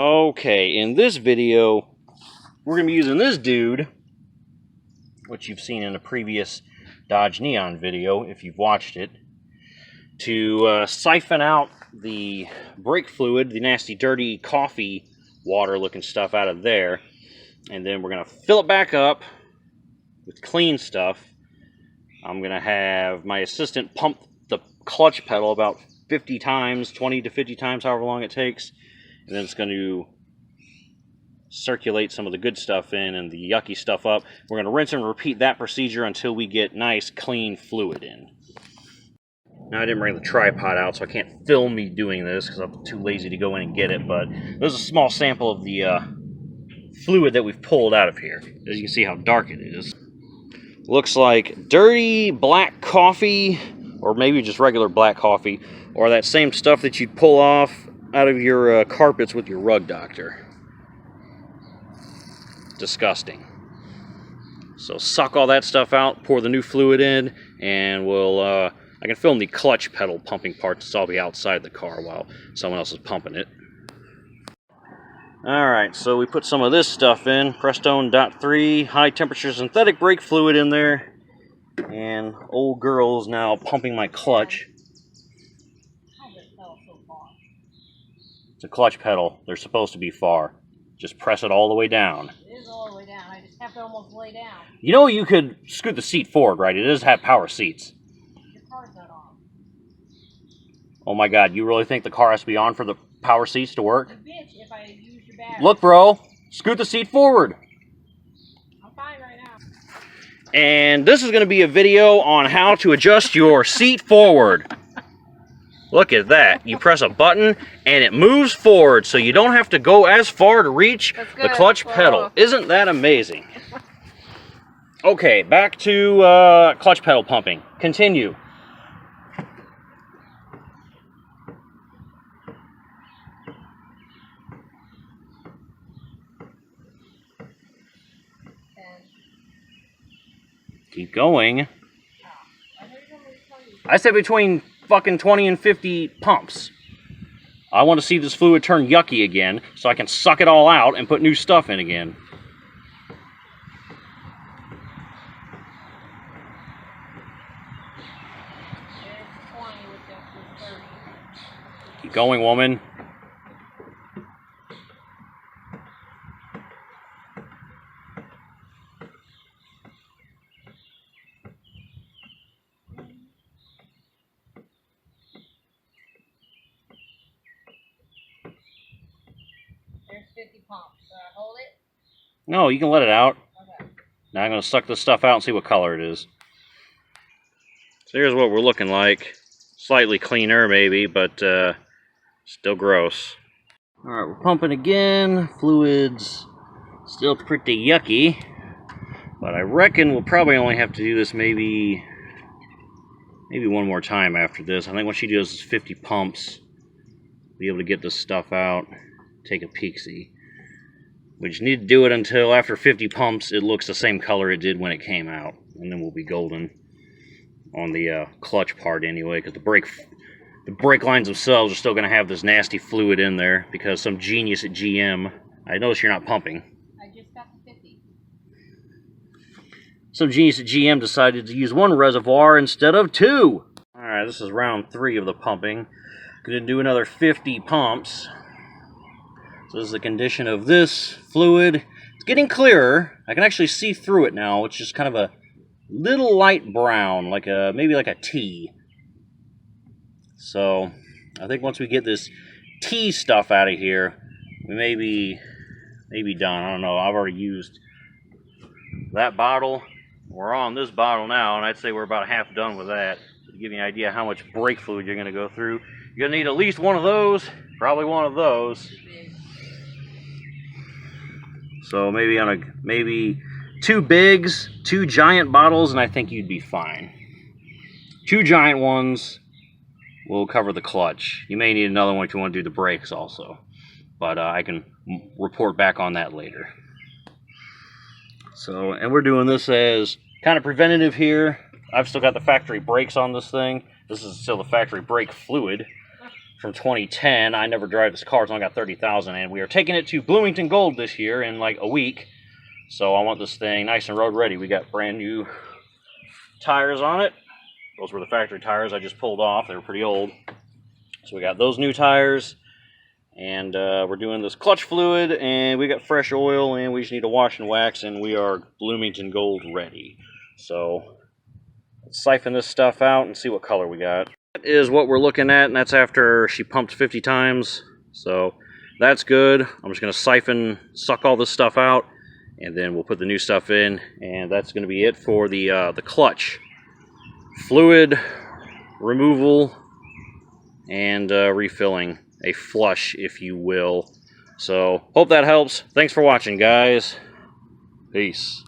Okay, in this video, we're going to be using this dude, which you've seen in a previous Dodge Neon video, if you've watched it, to siphon out the brake fluid, the nasty, dirty coffee water-looking stuff out of there. And then we're going to fill it back up with clean stuff. I'm going to have my assistant pump the clutch pedal about 50 times, 20 to 50 times, however long it takes. And then it's going to circulate some of the good stuff in and the yucky stuff up. We're going to rinse and repeat that procedure until we get nice, clean fluid in. Now, I didn't bring the tripod out, so I can't film me doing this because I'm too lazy to go in and get it. But there's a small sample of the fluid that we've pulled out of here. As you can see how dark it is. Looks like dirty black coffee, or maybe just regular black coffee, or that same stuff that you'd pull off out of your carpets with your rug doctor. Disgusting. So suck all that stuff out, pour the new fluid in, and we'll I can film the clutch pedal pumping part since I'll be outside the car while someone else is pumping it. Alright, so we put some of this stuff in, Prestone .3 high temperature synthetic brake fluid in there, and old girl's now pumping my clutch. It's a clutch pedal. They're supposed to be far. Just press it all the way down. It is all the way down. I just have to almost lay down. You know you could scoot the seat forward, right? It does have power seats. Your car's not on. Oh my god, you really think the car has to be on for the power seats to work? Bitch, if I use your battery. Look, bro. Scoot the seat forward. I'm fine right now. And this is going to be a video on how to adjust your seat forward. Look at that. You press a button and it moves forward so you don't have to go as far to reach the clutch pedal. Isn't that amazing? Okay, back to clutch pedal pumping. Continue. Keep going. I said between fucking 20 and 50 pumps. I want to see this fluid turn yucky again so I can suck it all out and put new stuff in again. Keep going, woman. There's 50 pumps. Hold it? No, you can let it out. Okay. Now I'm going to suck this stuff out and see what color it is. So here's what we're looking like. Slightly cleaner maybe, but still gross. Alright, we're pumping again. Fluid's still pretty yucky. But I reckon we'll probably only have to do this maybe one more time after this. I think what she does is 50 pumps. Be able to get this stuff out. Take a peek-see. We just need to do it until after 50 pumps it looks the same color it did when it came out. And then we'll be golden on the clutch part anyway, because the brake lines themselves are still going to have this nasty fluid in there because some genius at GM, I notice you're not pumping. I just got to 50. Some genius at GM decided to use one reservoir instead of two. Alright, this is round 3 of the pumping. Going to do another 50 pumps. So this is the condition of this fluid. It's getting clearer. I can actually see through it now. It's just kind of a little light brown, like maybe like a tea. So I think once we get this tea stuff out of here, we may be done. I don't know. I've already used that bottle. We're on this bottle now, and I'd say we're about half done with that. So to give you an idea how much brake fluid you're going to go through, you're going to need at least one of those, probably one of those. So maybe 2 bigs, 2 giant bottles, and I think you'd be fine. 2 giant ones will cover the clutch. You may need another one if you want to do the brakes also. But I can report back on that later. So, and we're doing this as kind of preventative here. I've still got the factory brakes on this thing. This is still the factory brake fluid. from 2010. I never drive this car. It's only got 30,000, and we are taking it to Bloomington Gold this year in like a week. So I want this thing nice and road ready. We got brand new tires on it. Those were the factory tires I just pulled off. They were pretty old. So we got those new tires, and we're doing this clutch fluid, and we got fresh oil, and we just need to wash and wax, and we are Bloomington Gold ready. So let's siphon this stuff out and see what color we got. That is what we're looking at, and that's after she pumped 50 times. So that's good. I'm just going to suck all this stuff out, and then we'll put the new stuff in, and that's going to be it for the clutch fluid removal and refilling, a flush, if you will. So hope that helps. Thanks for watching, guys. Peace.